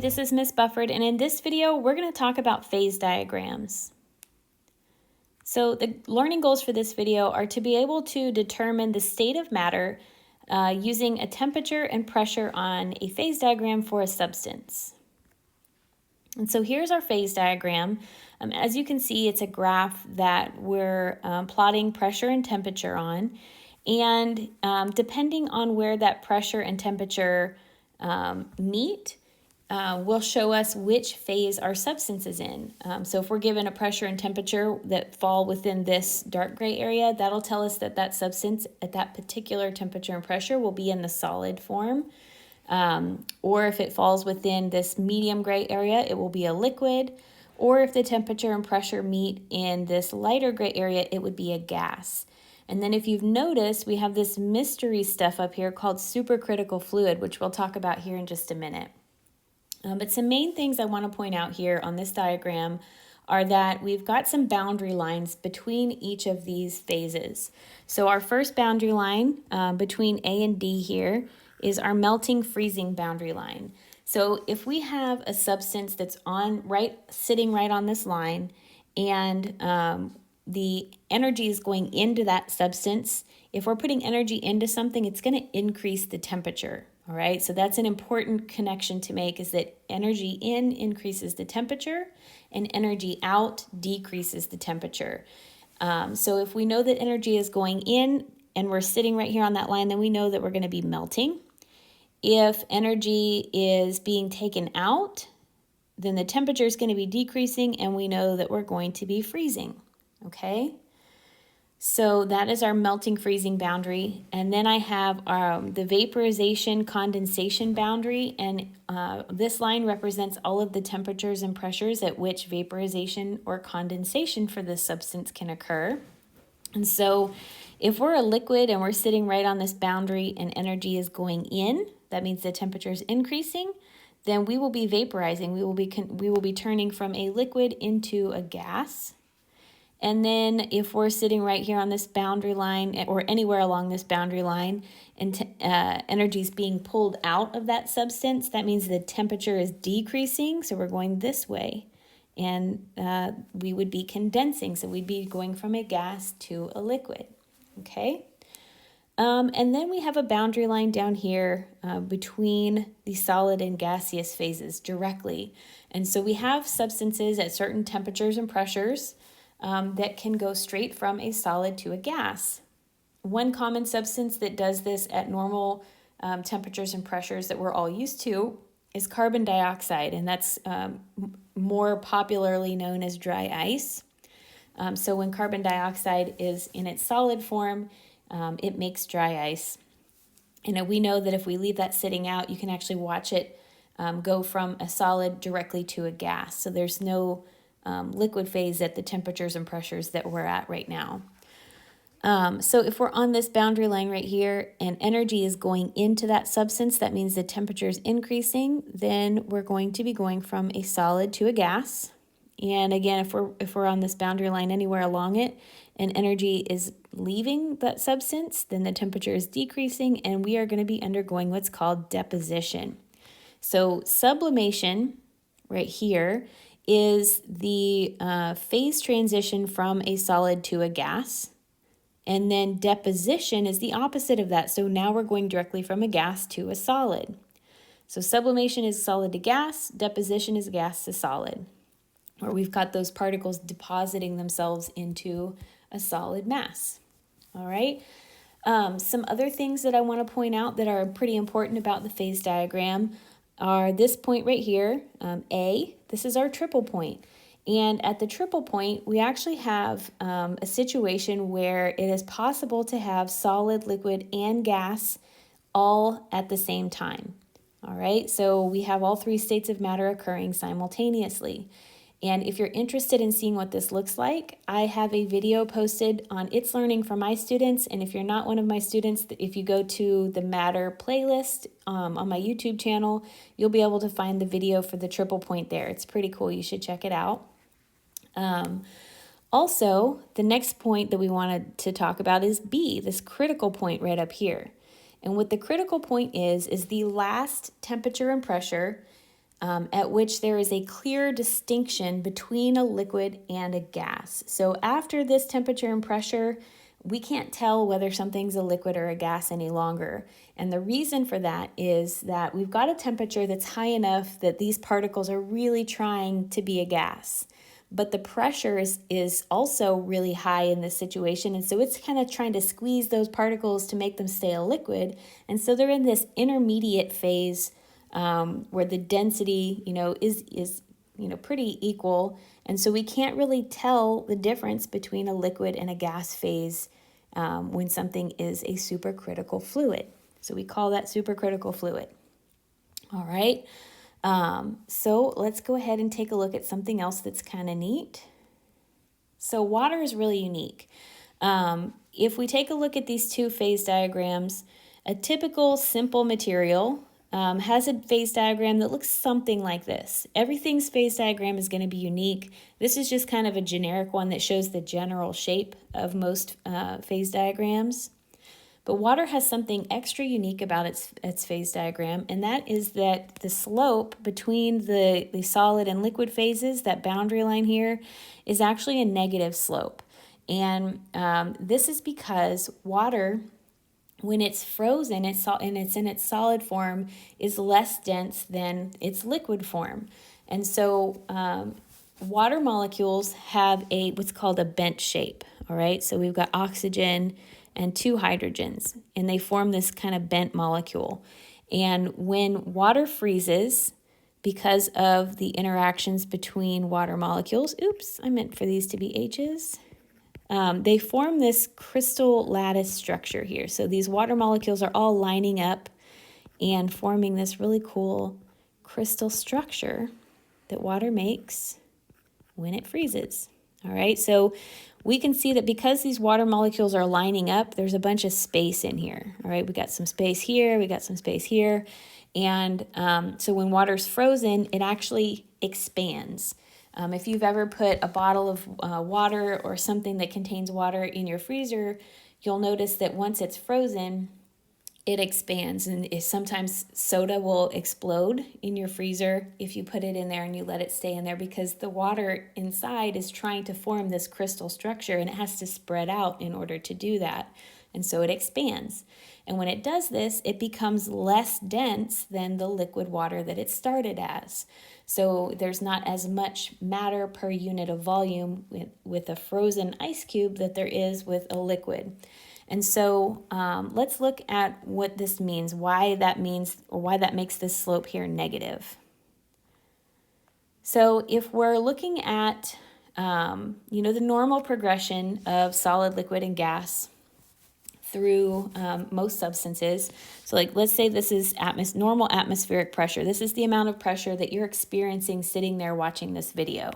this is Miss Bufford, and in this video, we're going to talk about phase diagrams. So the learning goals for this video are to be able to determine the state of matter using a temperature and pressure on a phase diagram for a substance. And so here's our phase diagram. As you can see, it's a graph that we're plotting pressure and temperature on. And depending on where that pressure and temperature meet, will show us which phase our substance is in. So if we're given a pressure and temperature that fall within this dark gray area, that'll tell us that that substance at that particular temperature and pressure will be in the solid form. Or if it falls within this medium gray area, it will be a liquid. Or if the temperature and pressure meet in this lighter gray area, it would be a gas. And then if you've noticed, we have this mystery stuff up here called supercritical fluid, which we'll talk about here in just a minute. But some main things I want to point out here on this diagram are that we've got some boundary lines between each of these phases. So our first boundary line between A and D here is our melting freezing boundary line. So if we have a substance that's sitting right on this line, and the energy is going into that substance, if we're putting energy into something, it's going to increase the temperature. All right, so that's an important connection to make, is that energy in increases the temperature and energy out decreases the temperature. So if we know that energy is going in and we're sitting right here on that line, then we know that we're going to be melting. If energy is being taken out, then the temperature is going to be decreasing and we know that we're going to be freezing. Okay? So that is our melting freezing boundary. And then I have the vaporization condensation boundary. And this line represents all of the temperatures and pressures at which vaporization or condensation for this substance can occur. And so if we're a liquid and we're sitting right on this boundary and energy is going in, that means the temperature is increasing, then we will be vaporizing. We will be turning from a liquid into a gas. And then if we're sitting right here on this boundary line or anywhere along this boundary line and energy is being pulled out of that substance, that means the temperature is decreasing. So we're going this way and we would be condensing. So we'd be going from a gas to a liquid. Okay. And then we have a boundary line down here between the solid and gaseous phases directly. And so we have substances at certain temperatures and pressures that can go straight from a solid to a gas. One common substance that does this at normal temperatures and pressures that we're all used to is carbon dioxide, and that's more popularly known as dry ice. So when carbon dioxide is in its solid form, it makes dry ice. And we know that if we leave that sitting out, you can actually watch it go from a solid directly to a gas. So there's no liquid phase at the temperatures and pressures that we're at right now. So if we're on this boundary line right here and energy is going into that substance, that means the temperature is increasing, then we're going to be going from a solid to a gas. And again, if we're on this boundary line anywhere along it and energy is leaving that substance, then the temperature is decreasing and we are going to be undergoing what's called deposition. So sublimation right here is the phase transition from a solid to a gas. And then deposition is the opposite of that. So now we're going directly from a gas to a solid. So sublimation is solid to gas, deposition is gas to solid. Or we've got those particles depositing themselves into a solid mass. All right. Some other things that I want to point out that are pretty important about the phase diagram are this point right here, A. This is our triple point. And at the triple point, we actually have a situation where it is possible to have solid, liquid, and gas all at the same time. All right, so we have all three states of matter occurring simultaneously. And if you're interested in seeing what this looks like, I have a video posted on It's Learning for my students. And if you're not one of my students, if you go to the Matter playlist on my YouTube channel, you'll be able to find the video for the triple point there. It's pretty cool. You should check it out. Also, the next point that we wanted to talk about is B, this critical point right up here. And what the critical point is the last temperature and pressure at which there is a clear distinction between a liquid and a gas. So after this temperature and pressure, we can't tell whether something's a liquid or a gas any longer. And the reason for that is that we've got a temperature that's high enough that these particles are really trying to be a gas. But the pressure is also really high in this situation. And so it's kind of trying to squeeze those particles to make them stay a liquid. And so they're in this intermediate phase where the density, is pretty equal. And so we can't really tell the difference between a liquid and a gas phase when something is a supercritical fluid. So we call that supercritical fluid. All right. So let's go ahead and take a look at something else that's kind of neat. So water is really unique. If we take a look at these two phase diagrams, a typical simple material has a phase diagram that looks something like this. Everything's phase diagram is going to be unique. This is just kind of a generic one that shows the general shape of most phase diagrams. But water has something extra unique about its phase diagram, and that is that the slope between the solid and liquid phases, that boundary line here, is actually a negative slope. And this is because water, when it's frozen and it's in its solid form, is less dense than its liquid form. And so water molecules have what's called a bent shape, all right? So we've got oxygen and two hydrogens, and they form this kind of bent molecule. And when water freezes, because of the interactions between water molecules, I meant for these to be H's, they form this crystal lattice structure here. So these water molecules are all lining up and forming this really cool crystal structure that water makes when it freezes. All right, so we can see that because these water molecules are lining up, there's a bunch of space in here. All right, we got some space here, we got some space here. And so when water's frozen, it actually expands. If you've ever put a bottle of water or something that contains water in your freezer, you'll notice that once it's frozen, it expands, and sometimes soda will explode in your freezer if you put it in there and you let it stay in there, because the water inside is trying to form this crystal structure and it has to spread out in order to do that. And so it expands. And when it does this, it becomes less dense than the liquid water that it started as. So there's not as much matter per unit of volume with a frozen ice cube that there is with a liquid. And so let's look at what this means, why that makes this slope here negative. So if we're looking at, the normal progression of solid, liquid, and gas through most substances, so like let's say this is normal atmospheric pressure. This is the amount of pressure that you're experiencing sitting there watching this video.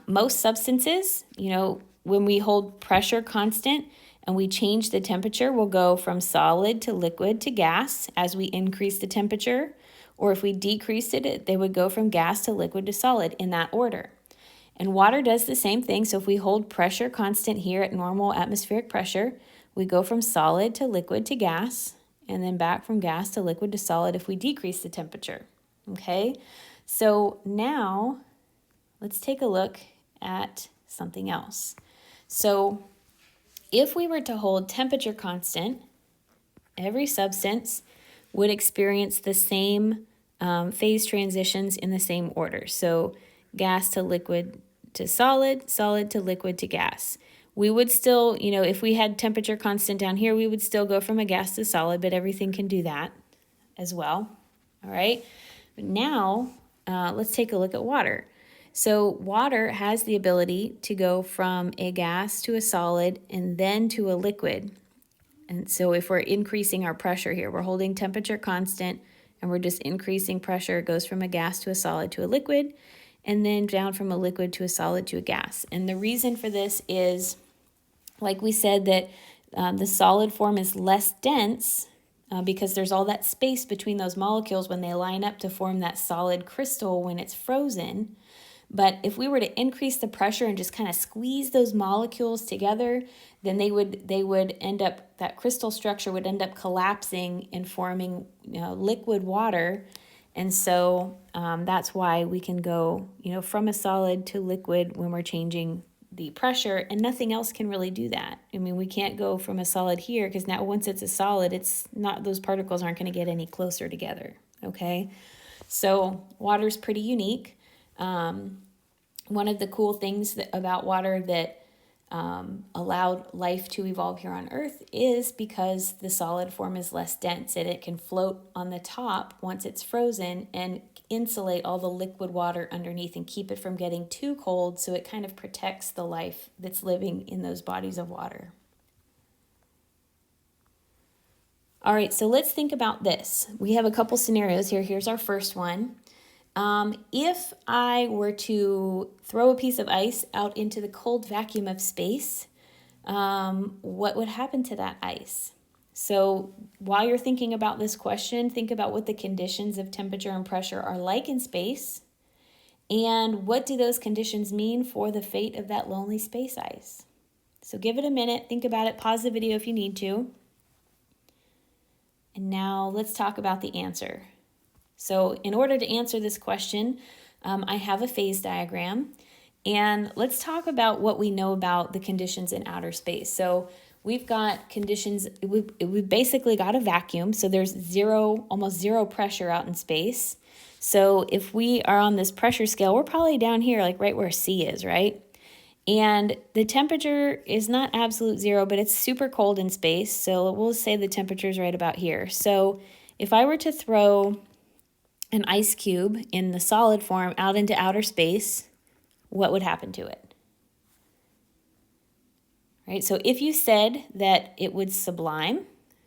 Most substances, when we hold pressure constant, and we change the temperature, we'll go from solid to liquid to gas as we increase the temperature. Or if we decreased it, they would go from gas to liquid to solid in that order. And water does the same thing. So if we hold pressure constant here at normal atmospheric pressure, we go from solid to liquid to gas, and then back from gas to liquid to solid if we decrease the temperature. Okay, so now let's take a look at something else. So if we were to hold temperature constant, every substance would experience the same phase transitions in the same order. So gas to liquid to solid, solid to liquid to gas. We would still, if we had temperature constant down here, we would still go from a gas to solid, but everything can do that as well. All right. But now let's take a look at water. So water has the ability to go from a gas to a solid and then to a liquid. And so if we're increasing our pressure here, we're holding temperature constant and we're just increasing pressure, it goes from a gas to a solid to a liquid, and then down from a liquid to a solid to a gas. And the reason for this is, like we said, that the solid form is less dense because there's all that space between those molecules when they line up to form that solid crystal when it's frozen. But if we were to increase the pressure and just kind of squeeze those molecules together, then they would end up, that crystal structure would end up collapsing and forming liquid water. And so that's why we can go, from a solid to liquid when we're changing the pressure, and nothing else can really do that. I mean, we can't go from a solid here because now once it's a solid, it's not, those particles aren't going to get any closer together, okay? So water's pretty unique. One of the cool things about water that allowed life to evolve here on Earth is because the solid form is less dense and it can float on the top once it's frozen and insulate all the liquid water underneath and keep it from getting too cold, so it kind of protects the life that's living in those bodies of water. All right, so let's think about this. We have a couple scenarios here. Here's our first one. If I were to throw a piece of ice out into the cold vacuum of space, what would happen to that ice? So while you're thinking about this question, think about what the conditions of temperature and pressure are like in space, and what do those conditions mean for the fate of that lonely space ice? So give it a minute, think about it, pause the video if you need to. And now let's talk about the answer. So in order to answer this question, I have a phase diagram, and let's talk about what we know about the conditions in outer space. So we've got conditions, we've basically got a vacuum, so there's almost zero pressure out in space. So if we are on this pressure scale, we're probably down here, like right where C is, right? And the temperature is not absolute zero, but it's super cold in space. So we'll say the temperature is right about here. So if I were to throw an ice cube in the solid form out into outer space, what would happen to it? Right, so if you said that it would sublime,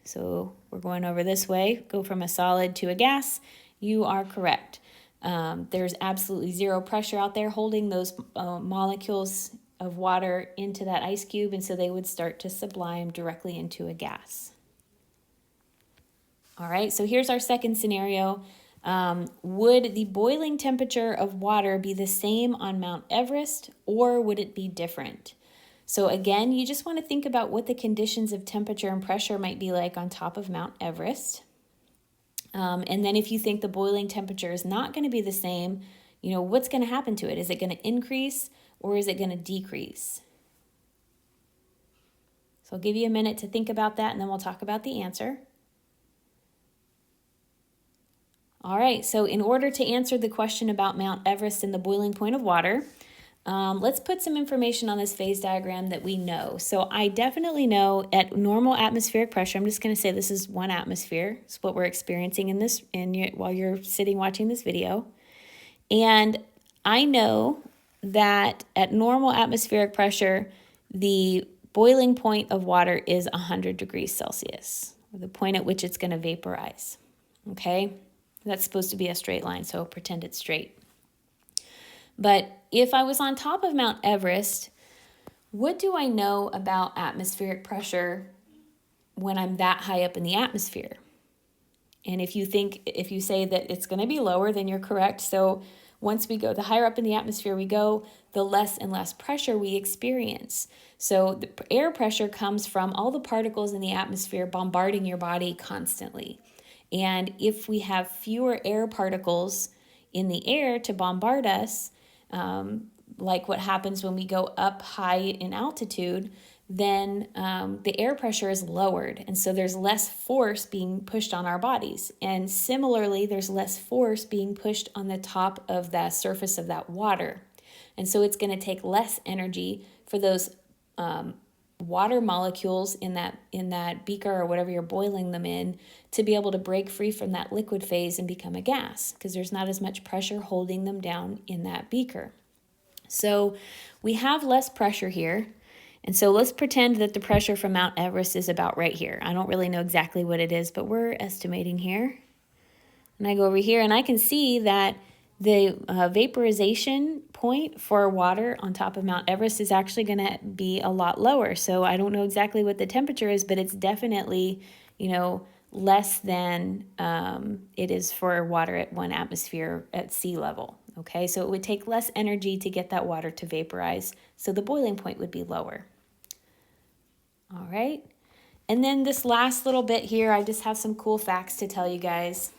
so we're going over this way, go from a solid to a gas, you are correct. There's absolutely zero pressure out there holding those molecules of water into that ice cube, and so they would start to sublime directly into a gas. All right, so here's our second scenario. Would the boiling temperature of water be the same on Mount Everest, or would it be different? So again, you just want to think about what the conditions of temperature and pressure might be like on top of Mount Everest. And then if you think the boiling temperature is not going to be the same, what's going to happen to it? Is it going to increase or is it going to decrease? So I'll give you a minute to think about that, and then we'll talk about the answer. All right, so in order to answer the question about Mount Everest and the boiling point of water, let's put some information on this phase diagram that we know. So I definitely know at normal atmospheric pressure, I'm just going to say this is 1 atmosphere. It's what we're experiencing while you're sitting watching this video. And I know that at normal atmospheric pressure, the boiling point of water is 100 degrees Celsius, or the point at which it's going to vaporize. Okay? That's supposed to be a straight line, so pretend it's straight. But if I was on top of Mount Everest, what do I know about atmospheric pressure when I'm that high up in the atmosphere? And if you say that it's going to be lower, then you're correct. So once we go, the higher up in the atmosphere we go, the less and less pressure we experience. So the air pressure comes from all the particles in the atmosphere bombarding your body constantly. And if we have fewer air particles in the air to bombard us, like what happens when we go up high in altitude, then the air pressure is lowered. And so there's less force being pushed on our bodies. And similarly, there's less force being pushed on the top of the surface of that water. And so it's going to take less energy for those water molecules in that beaker or whatever you're boiling them in to be able to break free from that liquid phase and become a gas, because there's not as much pressure holding them down in that beaker. So we have less pressure here. And so let's pretend that the pressure from Mount Everest is about right here. I don't really know exactly what it is, but we're estimating here. And I go over here and I can see that the vaporization point for water on top of Mount Everest is actually going to be a lot lower. So I don't know exactly what the temperature is, but it's definitely, less than it is for water at 1 atmosphere at sea level. Okay, so it would take less energy to get that water to vaporize. So the boiling point would be lower. All right. And then this last little bit here, I just have some cool facts to tell you guys.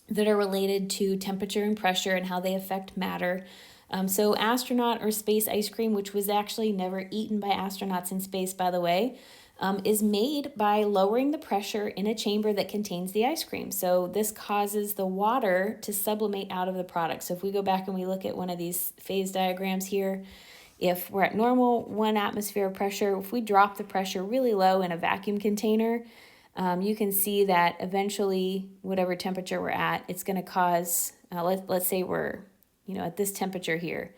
that are related to temperature and pressure and how they affect matter. So astronaut or space ice cream, which was actually never eaten by astronauts in space, by the way, is made by lowering the pressure in a chamber that contains the ice cream. So this causes the water to sublimate out of the product. So if we go back and we look at one of these phase diagrams here, if we're at normal 1 atmosphere of pressure, if we drop the pressure really low in a vacuum container, you can see that eventually, whatever temperature we're at, it's going to cause, let's say we're, at this temperature here.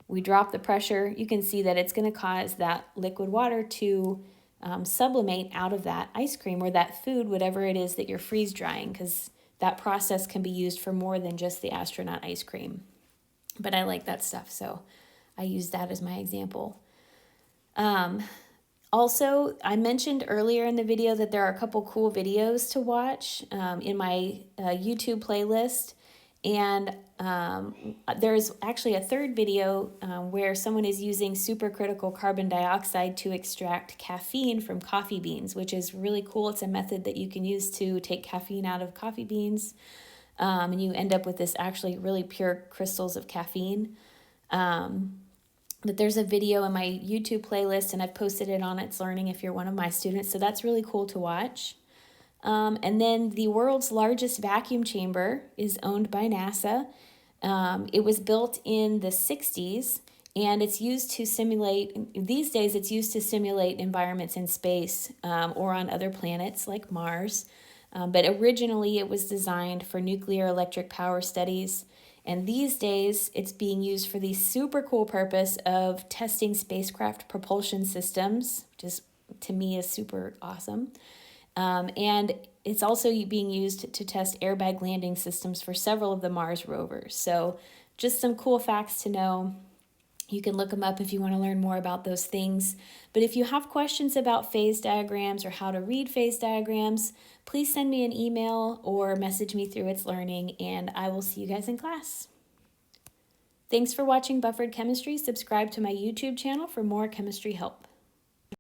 We drop the pressure, you can see that it's going to cause that liquid water to sublimate out of that ice cream or that food, whatever it is that you're freeze drying, because that process can be used for more than just the astronaut ice cream. But I like that stuff, so I use that as my example. Also, I mentioned earlier in the video that there are a couple cool videos to watch in my YouTube playlist. And there's actually a third video where someone is using supercritical carbon dioxide to extract caffeine from coffee beans, which is really cool. It's a method that you can use to take caffeine out of coffee beans. And you end up with this actually really pure crystals of caffeine. But there's a video in my YouTube playlist, and I've posted it on It's Learning if you're one of my students. So that's really cool to watch. And then the world's largest vacuum chamber is owned by NASA. It was built in the 60s, and it's used to simulate, these days it's used to simulate environments in space or on other planets like Mars. But originally it was designed for nuclear electric power studies. And these days it's being used for the super cool purpose of testing spacecraft propulsion systems, which is, to me, is super awesome. And it's also being used to test airbag landing systems for several of the Mars rovers. So just some cool facts to know. You can look them up if you want to learn more about those things. But if you have questions about phase diagrams or how to read phase diagrams, please send me an email or message me through It's Learning, and I will see you guys in class. Thanks for watching Buffered Chemistry. Subscribe to my YouTube channel for more chemistry help.